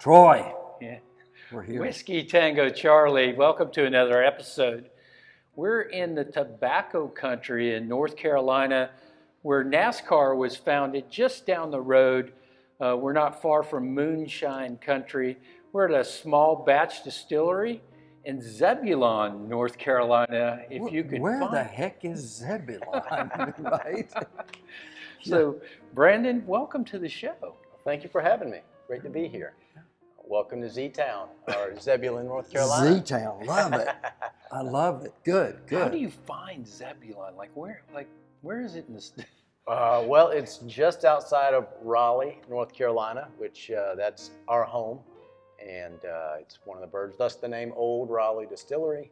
Troy, Yeah. we're here. Whiskey Tango Charlie, welcome to another episode. We're in the tobacco country in North Carolina where NASCAR was founded just down the road. We're not far from moonshine country. We're at a small batch distillery in Zebulon, North Carolina, if you could Where find the heck is Zebulon, right? So, Brandon, welcome to the show. Thank you for having me. Great to be here. Welcome to Z-Town, or Zebulon, North Carolina. Z-Town, love it. I love it. Good. How do you find Zebulon? Where is it in this? Well, it's just outside of Raleigh, North Carolina, which that's our home, and it's one of the birds. Thus the name Olde Raleigh Distillery.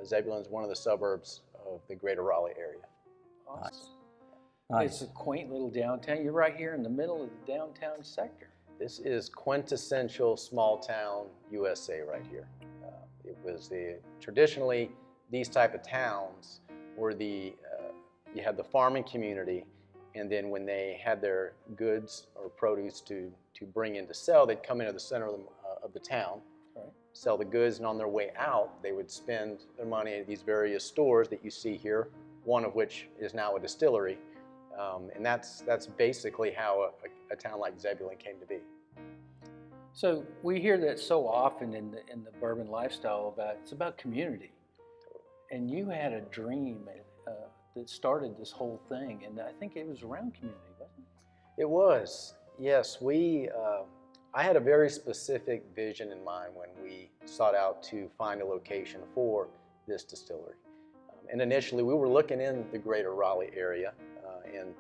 Zebulon is one of the suburbs of the greater Raleigh area. Awesome. Nice. It's a quaint little downtown. You're right here in the middle of the downtown sector. This is quintessential small town USA right here. It was traditionally these type of towns were you had the farming community, and then when they had their goods or produce to bring in to sell, they'd come into the center of the town, Right. sell the goods, and on their way out, they would spend their money at these various stores that you see here, one of which is now a distillery. And that's basically how a town like Zebulon came to be. So we hear that so often in the bourbon lifestyle it's about community, and you had a dream that started this whole thing, and I think it was around community, wasn't it? It was, yes. I had a very specific vision in mind when we sought out to find a location for this distillery. And initially, we were looking in the greater Raleigh area, and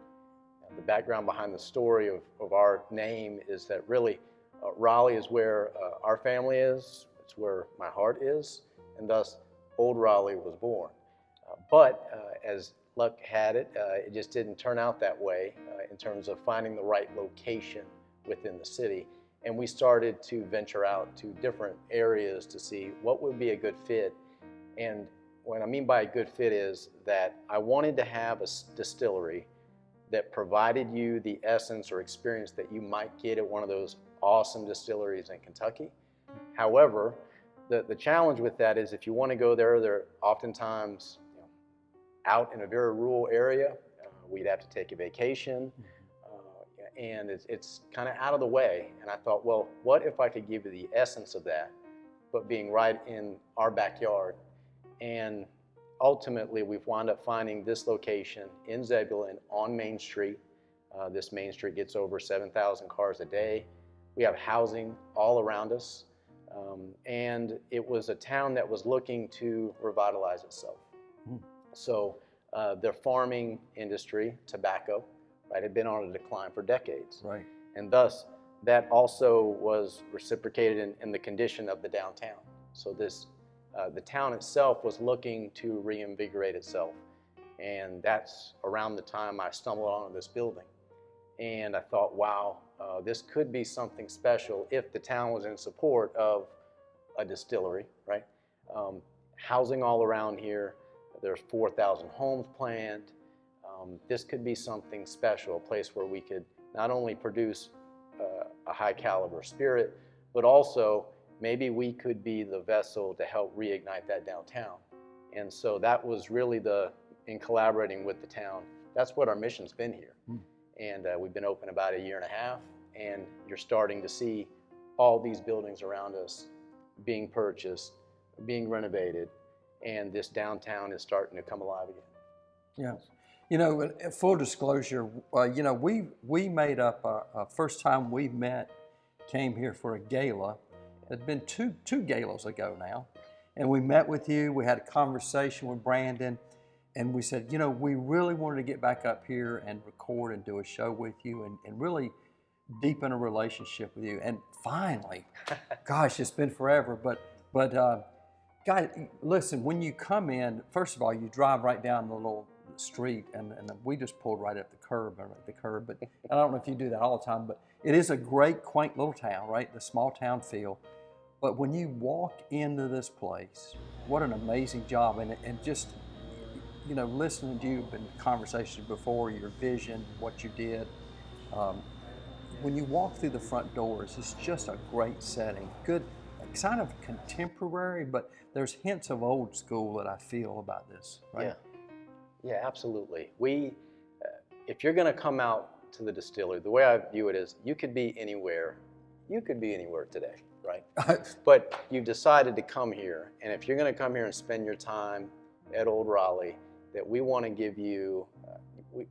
the background behind the story of our name is that really Raleigh is where our family is, it's where my heart is, and thus Olde Raleigh was born. But as luck had it, it just didn't turn out that way in terms of finding the right location within the city. And we started to venture out to different areas to see what would be a good fit. And what I mean by a good fit is that I wanted to have a distillery that provided you the essence or experience that you might get at one of those awesome distilleries in Kentucky. However, the challenge with that is if you want to go there, they're oftentimes out in a very rural area. We'd have to take a vacation, and it's kind of out of the way. And I thought, well, what if I could give you the essence of that, but being right in our backyard? And ultimately, we've wound up finding this location in Zebulon on Main Street. This Main Street gets over 7,000 cars a day. We have housing all around us. And it was a town that was looking to revitalize itself. So the farming industry, tobacco, right, had been on a decline for decades. Right. And thus, that also was reciprocated in the condition of the downtown. So the town itself was looking to reinvigorate itself. And that's around the time I stumbled onto this building. And I thought, wow, this could be something special if the town was in support of a distillery, right? Housing all around here. There's 4,000 homes planned. This could be something special, a place where we could not only produce a high caliber spirit, but also maybe we could be the vessel to help reignite that downtown. And so that was really in collaborating with the town, that's what our mission's been here. And we've been open about a year and a half, and you're starting to see all these buildings around us being purchased, being renovated, and this downtown is starting to come alive again. Yeah. You know, full disclosure, we made up first time we met, came here for a gala. It had been two galas ago now. And we met with you, we had a conversation with Brandon, and we said, we really wanted to get back up here and record and do a show with you and really deepen a relationship with you. And finally, gosh, it's been forever, but guys, listen, when you come in, first of all, you drive right down the little street, and we just pulled right up the curb, but I don't know if you do that all the time, but it is a great, quaint little town, right? The small town feel. But when you walk into this place, what an amazing job, and just, listening to you in conversations before, your vision, what you did, when you walk through the front doors, it's just a great setting. Good, kind of contemporary, but there's hints of old school that I feel about this, right? Yeah, absolutely. If you're going to come out to the distillery, the way I view it is you could be anywhere. You could be anywhere today, right? But you've decided to come here, and if you're going to come here and spend your time at Olde Raleigh, that we want to give you,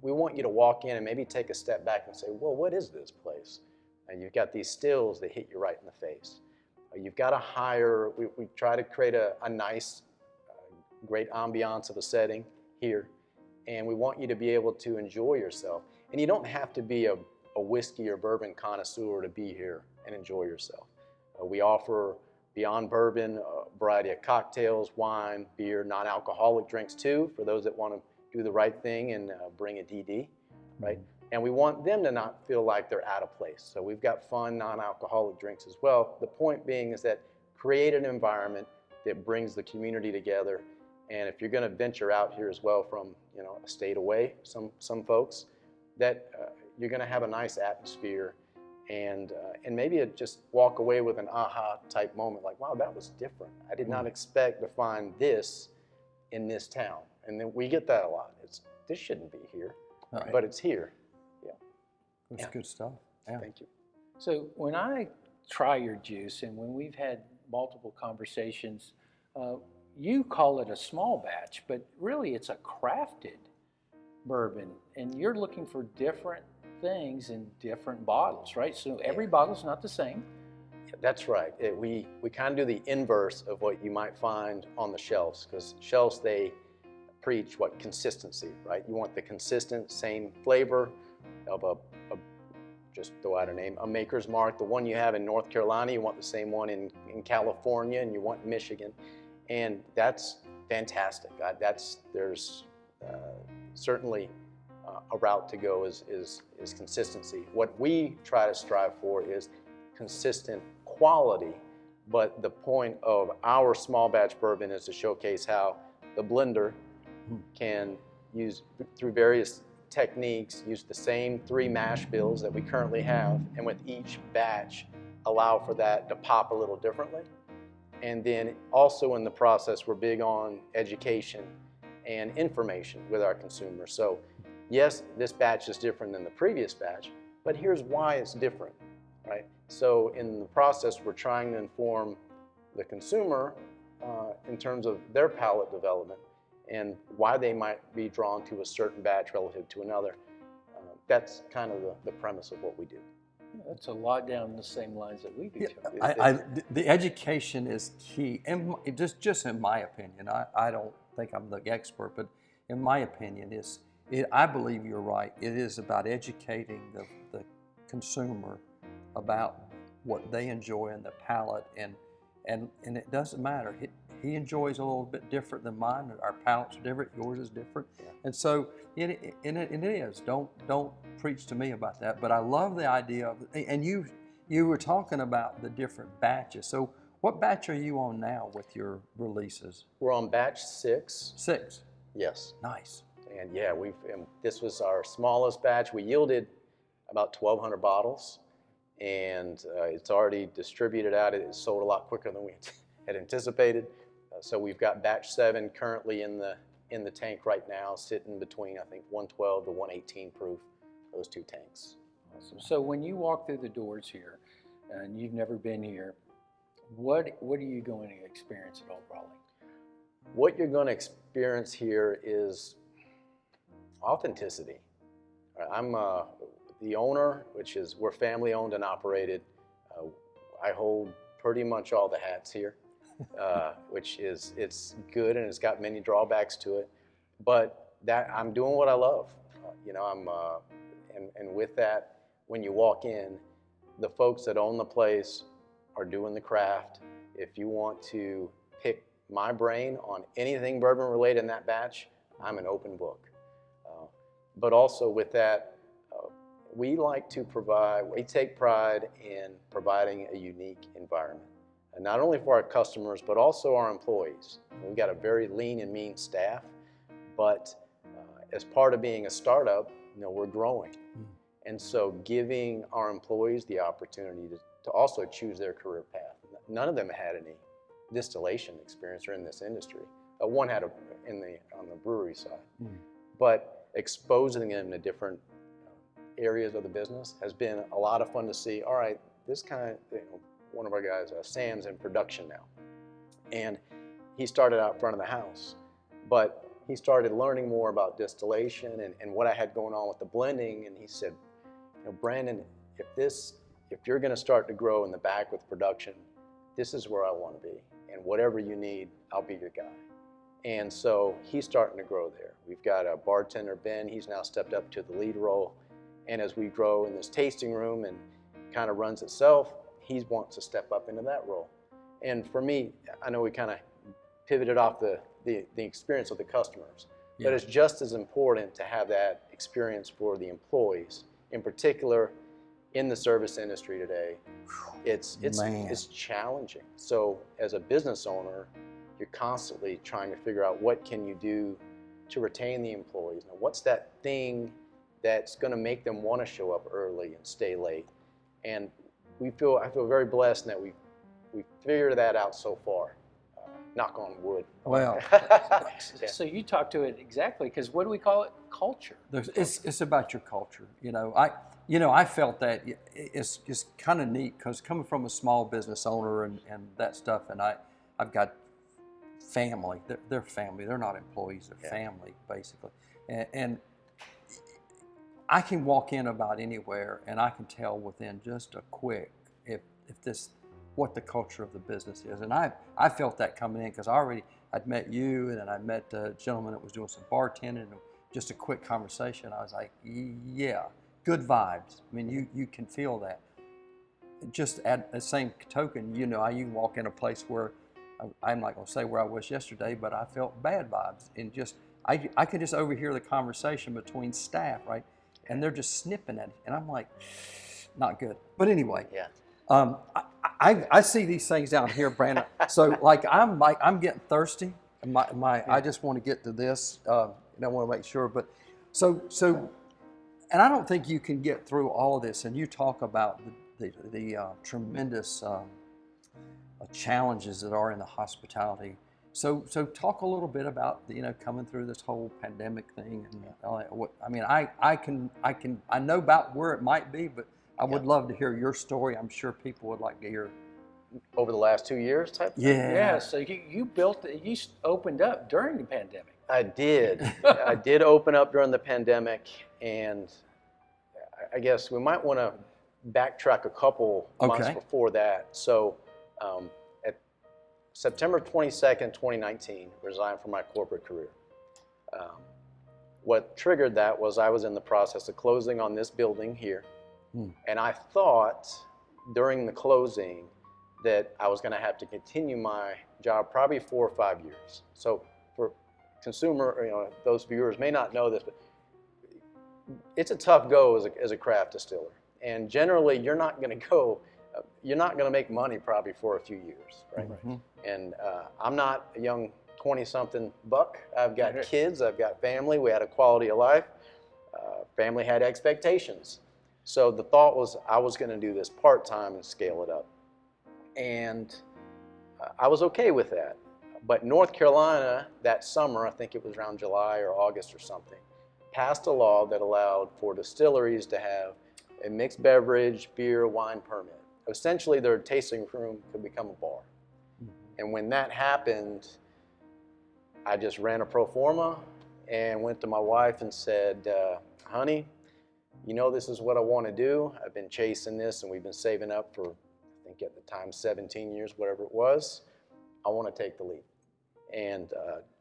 we want you to walk in and maybe take a step back and say, well, what is this place? And you've got these stills that hit you right in the face. You've got to hire, we try to create a nice, great ambiance of a setting here, and we want you to be able to enjoy yourself. And you don't have to be a whiskey or bourbon connoisseur to be here and enjoy yourself. We offer, beyond bourbon, a variety of cocktails, wine, beer, non-alcoholic drinks too, for those that want to do the right thing and bring a DD, right? And we want them to not feel like they're out of place. So we've got fun, non-alcoholic drinks as well. The point being is that create an environment that brings the community together. And if you're going to venture out here as well from, a state away, some folks, that you're going to have a nice atmosphere, and maybe just walk away with an aha type moment, like, wow, that was different. I did not expect to find this in this town. And then we get that a lot. This shouldn't be here, Right. but it's here. It's good stuff. Yeah. Thank you. So when I try your juice, and when we've had multiple conversations, you call it a small batch, but really it's a crafted bourbon, and you're looking for different things in different bottles, right? So every bottle's not the same. That's right. We kind of do the inverse of what you might find on the shelves, because shelves, they preach what consistency, right? You want the consistent, same flavor of just throw out a name, a Maker's Mark. The one you have in North Carolina, you want the same one in California, and you want Michigan. And that's fantastic. There's certainly a route to go is consistency. What we try to strive for is consistent quality, but the point of our small batch bourbon is to showcase how the blender can use, through various techniques, use the same 3 mash bills that we currently have, and with each batch allow for that to pop a little differently. And then also in the process, we're big on education and information with our consumers. So yes, this batch is different than the previous batch, but here's why it's different, right? So in the process, we're trying to inform the consumer in terms of their palate development and why they might be drawn to a certain batch relative to another. That's kind of the premise of what we do. That's a lot down the same lines that we do. Yeah, the education is key, and just in my opinion, I don't think I'm the expert, but in my opinion, I believe you're right. It is about educating the consumer about what they enjoy in the palate, and it doesn't matter. He enjoys a little bit different than mine. Our palates are different. Yours is different, and so it is. Don't preach to me about that. But I love the idea of, and you were talking about the different batches. So what batch are you on now with your releases? We're on batch 6. 6. Yes. Nice. And yeah, this was our smallest batch. We yielded about 1,200 bottles, and it's already distributed out. It sold a lot quicker than we had anticipated. So we've got batch 7 currently in the tank right now, sitting between, I think, 112 to 118 proof, those 2 tanks. Awesome. So when you walk through the doors here, and you've never been here, what are you going to experience at Olde Raleigh? What you're going to experience here is authenticity. I'm the owner, we're family owned and operated. I hold pretty much all the hats here, which it's good, and it's got many drawbacks to it. But that I'm doing what I love. And with that, when you walk in, the folks that own the place are doing the craft. If you want to pick my brain on anything bourbon related in that batch, I'm an open book. But also with that, we take pride in providing a unique environment. And not only for our customers, but also our employees. We've got a very lean and mean staff, but as part of being a startup, we're growing. And so giving our employees the opportunity to also choose their career path. None of them had any distillation experience or in this industry. One had on the brewery side. But exposing them to different areas of the business has been a lot of fun to see. All right, this kind of, one of our guys, Sam's in production now. And he started out front of the house, but he started learning more about distillation and what I had going on with the blending. And he said, Brandon, if you're going to start to grow in the back with production, this is where I want to be. And whatever you need, I'll be your guy. And so he's starting to grow there. We've got a bartender, Ben. He's now stepped up to the lead role. And as we grow in this tasting room and kind of runs itself, he wants to step up into that role. And for me, I know we kind of pivoted off the experience of the customers, but it's just as important to have that experience for the employees. In particular, in the service industry today, it's challenging. So as a business owner, you're constantly trying to figure out what can you do to retain the employees. Now, what's that thing that's going to make them want to show up early and stay late? And I feel very blessed that we figured that out so far. Knock on wood. Well, so you talk to it exactly, because what do we call it? Culture. It's about your culture. I felt that it's kind of neat because coming from a small business owner and that stuff, and I've got family. They're family. They're not employees. They're family, basically. And I can walk in about anywhere, and I can tell within just a quick if what the culture of the business is. And I felt that coming in because I'd met you, and then I met a gentleman that was doing some bartending, and just a quick conversation. I was like, yeah, good vibes. I mean, you can feel that. Just at the same token, you can walk in a place where, I'm not going to say where I was yesterday, but I felt bad vibes. And I could just overhear the conversation between staff, right? And they're just snipping at it. And I'm like, not good. But anyway. Yeah. I see these things down here, Brandon. So I'm getting thirsty. I just want to get to this. And I want to make sure. But so, and I don't think you can get through all of this. And you talk about the tremendous challenges that are in the hospitality. So talk a little bit about coming through this whole pandemic thing and what I mean. I know about where it might be, but I would love to hear your story. I'm sure people would like to hear. Over the last 2 years type thing? Yeah, so you opened up during the pandemic. I did. I did open up during the pandemic, and I guess we might want to backtrack a couple months before that. So at September 22nd, 2019, resigned from my corporate career. What triggered that was I was in the process of closing on this building here. And I thought during the closing that I was going to have to continue my job probably 4 or 5 years. So for consumer, those viewers may not know this, but it's a tough go as a craft distiller. And generally, you're not going to make money probably for a few years, right? Mm-hmm. And I'm not a young 20-something buck. I've got kids, I've got family. We had a quality of life. Family had expectations. So the thought was I was going to do this part-time and scale it up. And I was okay with that. But North Carolina that summer, I think it was around July or August or something, passed a law that allowed for distilleries to have a mixed beverage, beer, wine permit. Essentially, their tasting room could become a bar. And when that happened, I just ran a pro forma and went to my wife and said, honey, this is what I want to do. I've been chasing this, and we've been saving up for, I think at the time, 17 years, whatever it was. I want to take the lead. And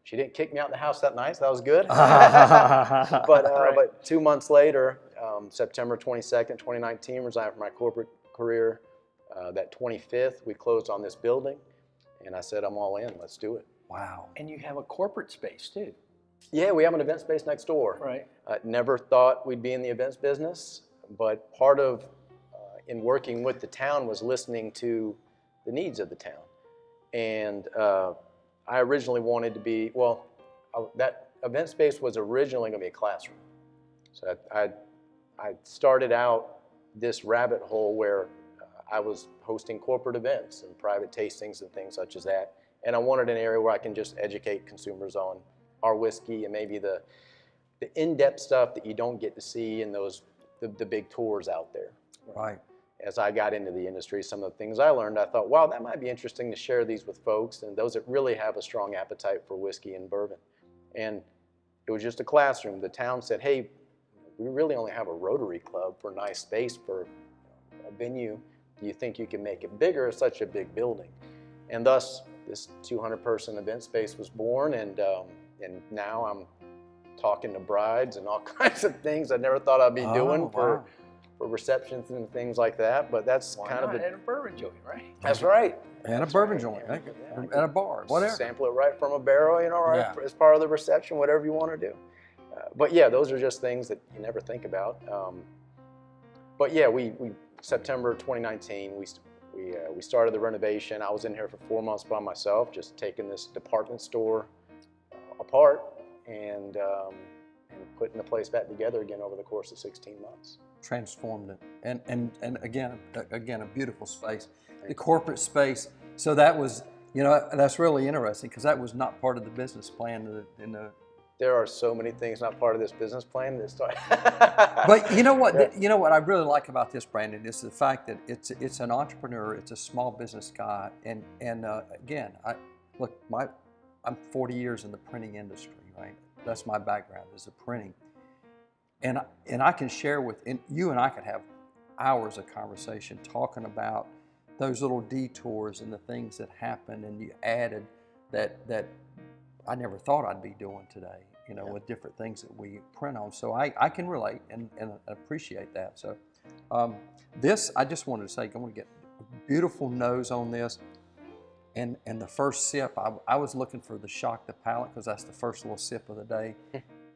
she didn't kick me out of the house that night, so that was good. But 2 months later, September 22nd, 2019, resigned from my corporate career. That 25th, we closed on this building, and I said, I'm all in. Let's do it. Wow. And you have a corporate space, too. Yeah, we have an event space next door. Right. Never thought we'd be in the events business, but part of in working with the town was listening to the needs of the town. And I originally wanted to be, that event space was originally going to be a classroom. So I I started out this rabbit hole where I was hosting corporate events and private tastings and things such as that. And I wanted an area where I can just educate consumers on our whiskey and maybe the in-depth stuff that you don't get to see in the big tours out there. Right. As I got into the industry, some of the things I learned, I thought, wow, that might be interesting to share these with folks and those that really have a strong appetite for whiskey and bourbon. And it was just a classroom. The town said, hey, we really only have a Rotary Club for a nice space for a venue. Do you think you can make it bigger? It's such a big building. And thus, this 200-person event space was born, and now I'm talking to brides and all kinds of things I never thought I'd be doing for receptions and things like that. But that's kind of and a bourbon joint, right? That's right. And a bourbon joint, at a bar, whatever. Sample it right from a barrel, right, as part of the reception, whatever you want to do. But yeah, those are just things that you never think about. But yeah, we September 2019, we started the renovation. I was in here for 4 months by myself, just taking this department store apart and putting the place back together again over the course of 16 months. Transformed it, and again a beautiful space, the corporate space. So that was, that's really interesting because that was not part of the business plan in the. There are so many things not part of this business plan that start. But you know what? You know what I really like about this, Brandon, is the fact that it's an entrepreneur, it's a small business guy, and again, I'm 40 years in the printing industry, right? That's my background, is the printing, and I can share and you and I could have hours of conversation talking about those little detours and the things that happen, and you added that I never thought I'd be doing today, with different things that we print on. So I can relate and appreciate that. So this, I just wanted to say, I'm going to get a beautiful nose on this. And the first sip, I was looking for the shock the palate because that's the first little sip of the day.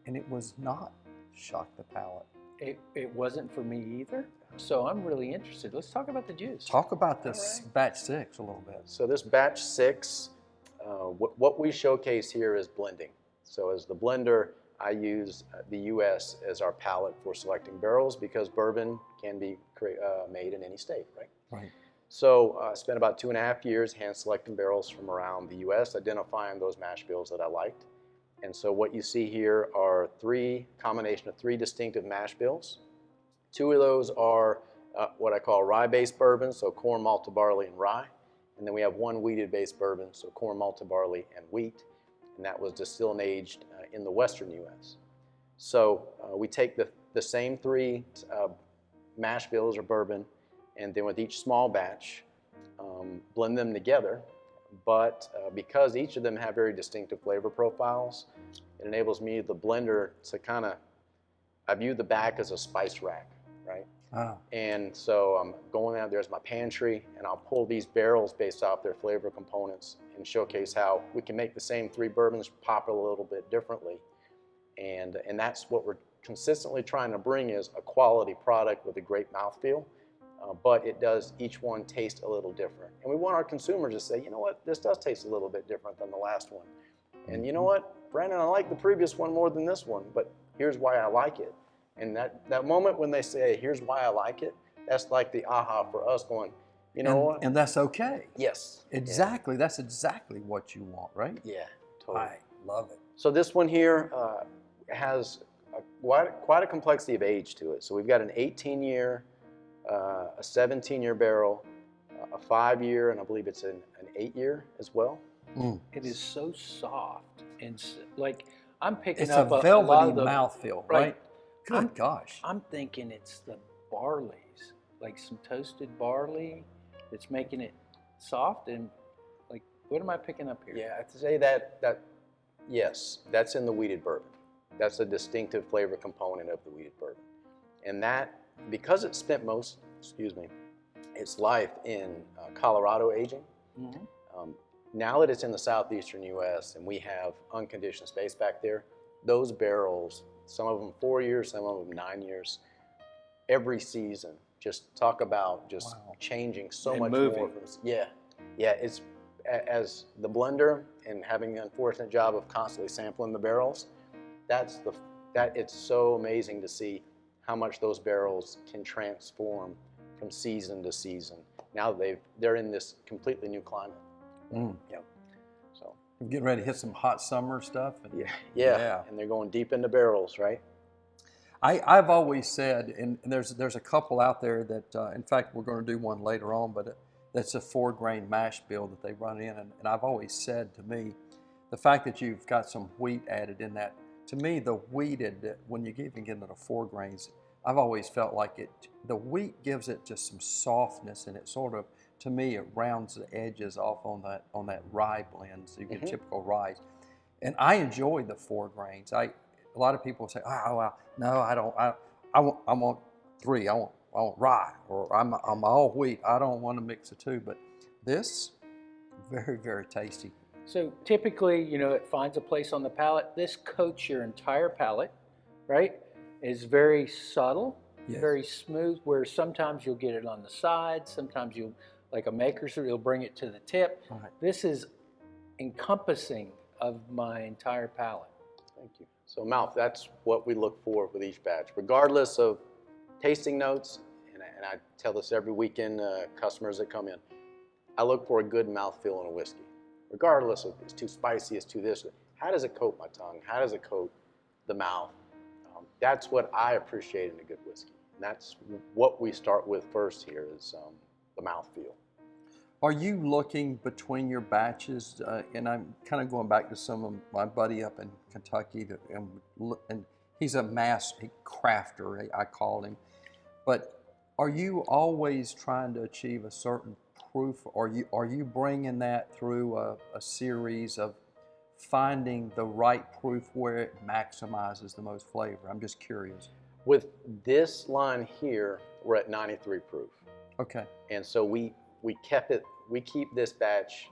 And it was not shock the palate. It wasn't for me either. So I'm really interested. Let's talk about the juice. Talk about this batch 6 a little bit. So this batch 6, what we showcase here is blending. So as the blender, I use the U.S. as our palette for selecting barrels because bourbon can be made in any state, right? Right. So I spent about 2.5 years hand selecting barrels from around the U.S., identifying those mash bills that I liked. And so what you see here are combination of 3 distinctive mash bills. 2 of those are what I call rye-based bourbon, so corn, malted barley, and rye. And then we have 1 wheated-based bourbon, so corn, malted barley, and wheat. And that was distilled and aged in the western U.S. So we take the same 3 mash bills or bourbon, and then with each small batch, blend them together. But because each of them have very distinctive flavor profiles, it enables me, the blender, to I view the back as a spice rack, right? Oh. And so I'm going out, there's my pantry, and I'll pull these barrels based off their flavor components and showcase how we can make the same 3 bourbons pop a little bit differently. And that's what we're consistently trying to bring, is a quality product with a great mouthfeel. But it does each one taste a little different. And we want our consumers to say, you know what, this does taste a little bit different than the last one. And you know what, Brandon, I like the previous one more than this one, but here's why I like it. And that moment when they say, here's why I like it, that's like the aha for us going, you know what? And that's okay. Yes. Exactly. Yeah. That's exactly what you want, right? Yeah, totally. I love it. So this one here has quite a complexity of age to it. So we've got an 18-year, a 17-year barrel, a 5-year, and I believe it's an 8-year as well. Mm. It is so soft and I'm picking it's up a velvety mouthfeel, right? Good gosh. I'm thinking it's the barleys, like some toasted barley that's making it soft, and what am I picking up here? Yeah, I'd say that yes, that's in the wheated bourbon. That's a distinctive flavor component of the wheated bourbon. And that, because it spent its life in Colorado aging, now that it's in the southeastern U.S. and we have unconditioned space back there, those barrels, some of them 4 years, some of them 9 years, every season, just talk about changing so much more. Yeah, it's as the blender and having the unfortunate job of constantly sampling the barrels, it's so amazing to see how much those barrels can transform from season to season. Now they're in this completely new climate. Yep. So I'm getting ready to hit some hot summer stuff. And yeah, and they're going deep into barrels, right? I've always said, and there's a couple out there that, in fact, we're going to do one later on, but that's a 4-grain mash bill that they run in, and I've always said, to me, the fact that you've got some wheat added in that, to me, the wheated, when you even get into the 4 grains, I've always felt like the wheat gives it just some softness, and it sort of, to me, it rounds the edges off on that rye blend, so you get typical rye. And I enjoy the 4 grains. A lot of people say, oh, well, no, I don't. I want 3. I want rye, or I'm all wheat. I don't want to mix the two. But this, very, very tasty. So typically, it finds a place on the palate. This coats your entire palate, right? It's very subtle, very smooth, where sometimes you'll get it on the side, sometimes you'll, like a maker's, you'll bring it to the tip. Right. This is encompassing of my entire palate. Thank you. So mouth, that's what we look for with each batch, regardless of tasting notes, and I tell this every weekend, customers that come in, I look for a good mouthfeel in a whiskey, regardless of it's too spicy, it's too this. How does it coat my tongue? How does it coat the mouth? That's what I appreciate in a good whiskey. And that's what we start with first here is the mouthfeel. Are you looking between your batches, and I'm kind of going back to some of my buddy up in Kentucky, and he's a master crafter, I call him, but are you always trying to achieve a certain proof? Are you bringing that through a series of finding the right proof where it maximizes the most flavor? I'm just curious. With this line here, we're at 93 proof. Okay. And so we keep this batch,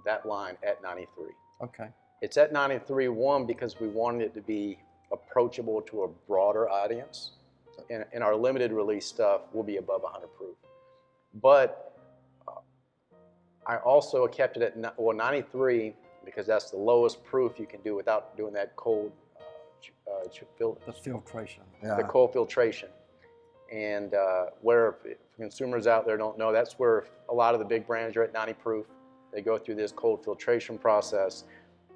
that line at 93. Okay. It's at 93, one, because we wanted it to be approachable to a broader audience. And our limited release stuff will be above 100 proof. But I also kept it at 93 because that's the lowest proof you can do without doing that cold The filtration. The cold filtration. And where if consumers out there don't know, that's where a lot of the big brands are at 90 proof. They go through this cold filtration process.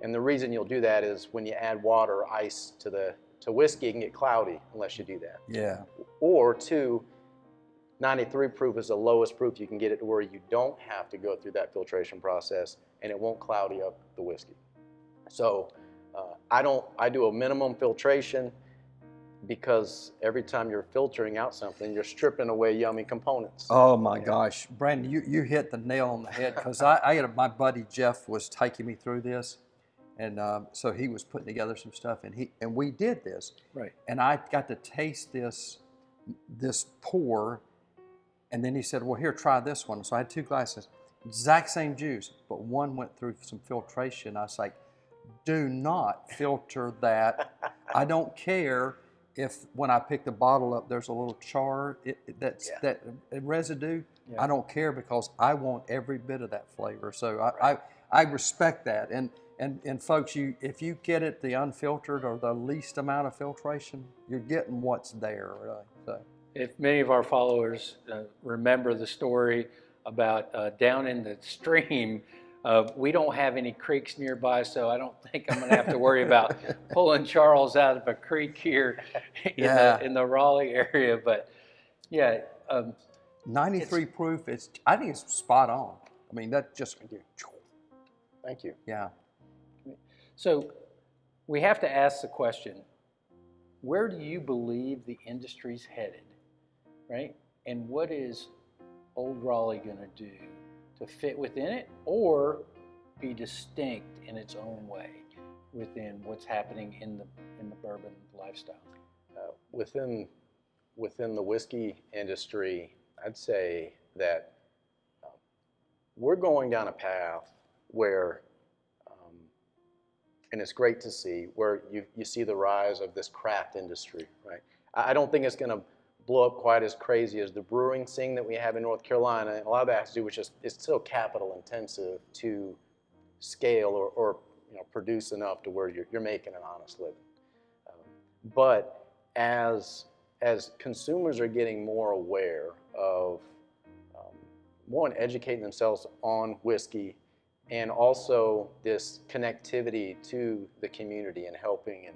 And the reason you'll do that is when you add water or ice to whiskey, it can get cloudy unless you do that. Yeah. Or 2, 93 proof is the lowest proof you can get it to where you don't have to go through that filtration process and it won't cloudy up the whiskey. So I do a minimum filtration because every time you're filtering out something, you're stripping away yummy components. Oh my gosh, Brandon, you hit the nail on the head, because I had my buddy Jeff was taking me through this, and so he was putting together some stuff, and we did this, right? And I got to taste this pour, and then he said, "Well, here, try this one." So I had 2 glasses, exact same juice, but one went through some filtration. I was like, "Do not filter that. I don't care." If when I pick the bottle up, there's a little char, that residue, I don't care, because I want every bit of that flavor. So I respect that. And folks, if you get it the unfiltered or the least amount of filtration, you're getting what's there, really. So if many of our followers remember the story about down in the stream, we don't have any creeks nearby, so I don't think I'm going to have to worry about pulling Charles out of a creek here in the Raleigh area. But yeah, 93 proof. I think it's spot on. I mean, that just. Thank you. Yeah. So we have to ask the question: where do you believe the industry's headed, right? And what is Olde Raleigh going to do to fit within it, or be distinct in its own way within what's happening in the bourbon lifestyle? Within the whiskey industry, I'd say that we're going down a path where, and it's great to see, where you see the rise of this craft industry, right? I don't think it's going to blow up quite as crazy as the brewing scene that we have in North Carolina. And a lot of that has to do with just, it's so capital intensive to scale or produce enough to where you're making an honest living. But as as consumers are getting more aware of, one, educating themselves on whiskey, and also this connectivity to the community and helping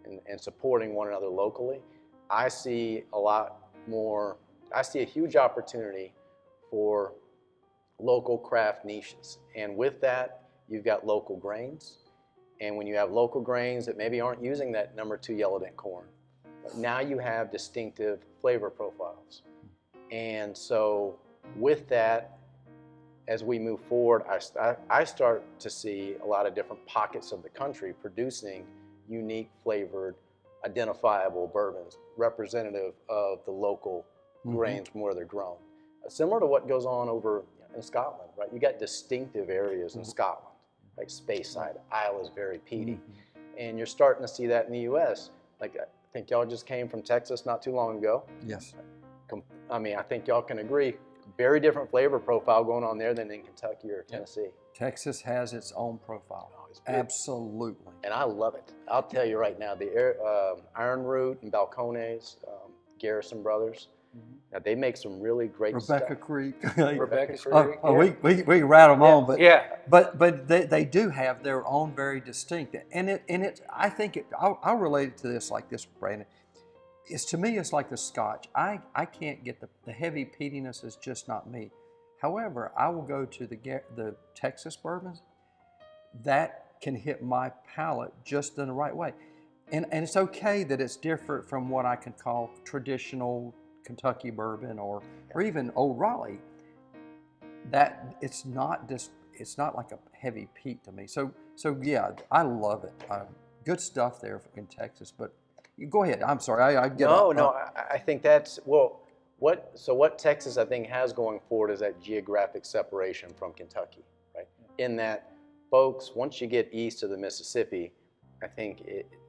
and supporting one another locally, I see a huge opportunity for local craft niches. And with that, you've got local grains. And when you have local grains that maybe aren't using that number 2 yellow dent corn, but now you have distinctive flavor profiles. And so with that, as we move forward, I start to see a lot of different pockets of the country producing unique flavored, identifiable bourbons representative of the local grains from where they're grown. Similar to what goes on over in Scotland, right? You got distinctive areas in Scotland, like Speyside. Isle is very peaty. And you're starting to see that in the U.S. Like, I think y'all just came from Texas not too long ago. Yes. I mean, I think y'all can agree, very different flavor profile going on there than in Kentucky or Tennessee. Texas has its own profile. Absolutely. And I love it. I'll tell you right now, the Iron Root and Balcones, Garrison Brothers, now they make some really great Rebecca stuff. Creek. Rebecca Creek. We rattle them on, but but they do have their own very distinct, and I think I'll relate it to this like this, Brandon. To me, it's like the Scotch. I can't get the heavy peatiness is just not me. However, I will go to the Texas bourbons that can hit my palate just in the right way, and it's okay that it's different from what I can call traditional Kentucky bourbon or even Olde Raleigh. That it's not like a heavy peat to me. So yeah, I love it. Good stuff there in Texas, but. Go ahead. I'm sorry. I get off. No. I think that's what Texas I think has going forward is that geographic separation from Kentucky, right? In that, folks, once you get east of the Mississippi, I think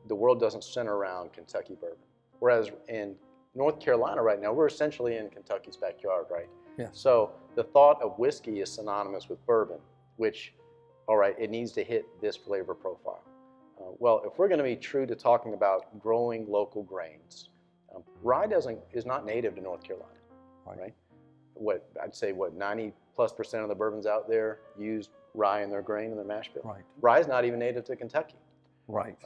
the world doesn't center around Kentucky bourbon. Whereas in North Carolina right now, we're essentially in Kentucky's backyard, right? Yeah. So the thought of whiskey is synonymous with bourbon, which, all right, it needs to hit this flavor profile. Well, if we're going to be true to talking about growing local grains, rye is not native to North Carolina, right? I'd say 90+% of the bourbons out there use rye in their grain and their mash bill. Right. Rye is not even native to Kentucky. Right.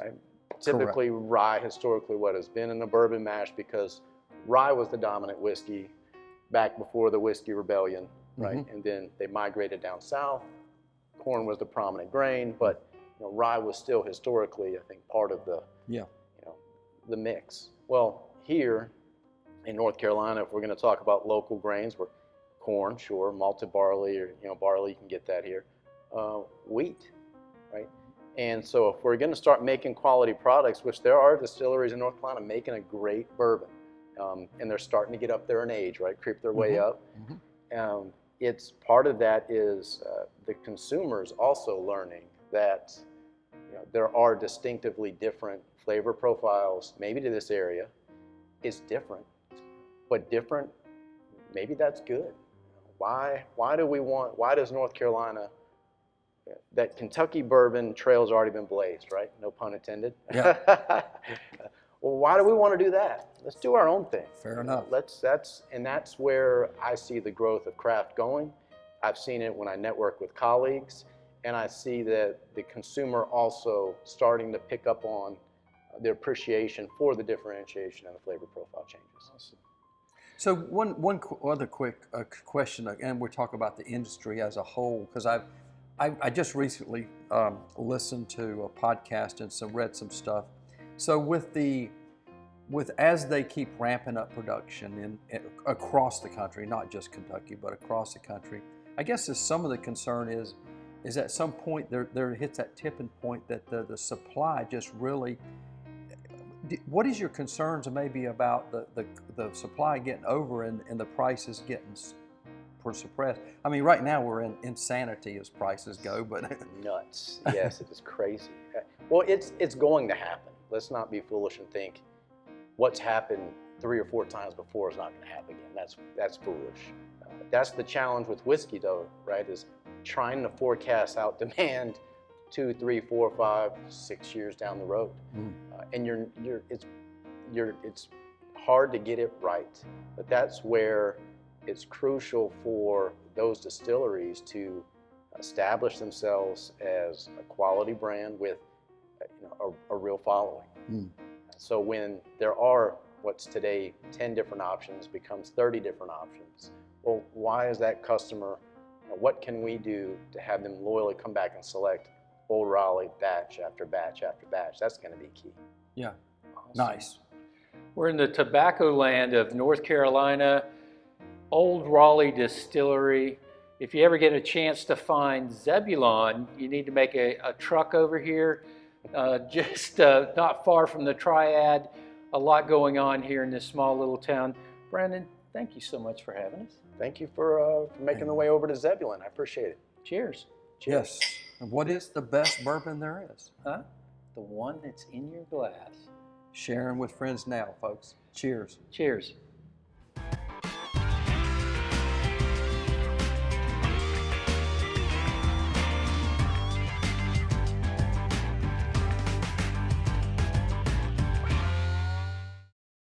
Typically, rye historically has been in a bourbon mash because rye was the dominant whiskey back before the Whiskey Rebellion, right? And then they migrated down south. Corn was the prominent grain, but rye was still historically, I think, part of the the mix. Well, here in North Carolina, if we're going to talk about local grains, we're corn, sure, malted barley, or barley, you can get that here. Wheat, right? And so if we're going to start making quality products, which there are distilleries in North Carolina making a great bourbon, and they're starting to get up there in age, right? Creep their way up. It's part of that is the consumers also learning that there are distinctively different flavor profiles, maybe to this area. It's different, but different, maybe that's good. Why does North Carolina, that Kentucky bourbon trail's already been blazed, right? No pun intended. Yeah. Well, why do we want to do that? Let's do our own thing. Fair enough. That's where I see the growth of craft going. I've seen it when I network with colleagues, and I see that the consumer also starting to pick up on the appreciation for the differentiation and the flavor profile changes. Awesome. So one other quick question, and we're talking about the industry as a whole, because I just recently listened to a podcast and read some stuff. So as they keep ramping up production across the country, not just Kentucky, but across the country, I guess some of the concern is at some point there hits that tipping point that the supply just really. What is your concerns maybe about the supply getting over and the prices getting suppressed? I mean, right now we're in insanity as prices go, but nuts. Yes, it is crazy. Well, it's going to happen. Let's not be foolish and think what's happened 3 or 4 times before is not going to happen again. That's foolish. That's the challenge with whiskey, though, right? Is trying to forecast out demand 2, 3, 4, 5, 6 years down the road, and it's hard to get it right, but that's where it's crucial for those distilleries to establish themselves as a quality brand with a real following. Mm. So when there are what's today 10 different options becomes 30 different options, well, why is that customer, what can we do to have them loyally come back and select Olde Raleigh batch after batch after batch? That's going to be key. Yeah, Awesome. nice. We're in the tobacco land of North Carolina, Olde Raleigh Distillery. If you ever get a chance to find Zebulon, you need to make a truck over here, just not far from the Triad. A lot going on here in this small little town. Brandon, thank you so much for having us. Thank you for making the way over to Zebulon. I appreciate it. Cheers. Yes. And what is the best bourbon there is? Huh? The one that's in your glass. Sharing with friends now, folks. Cheers. Cheers.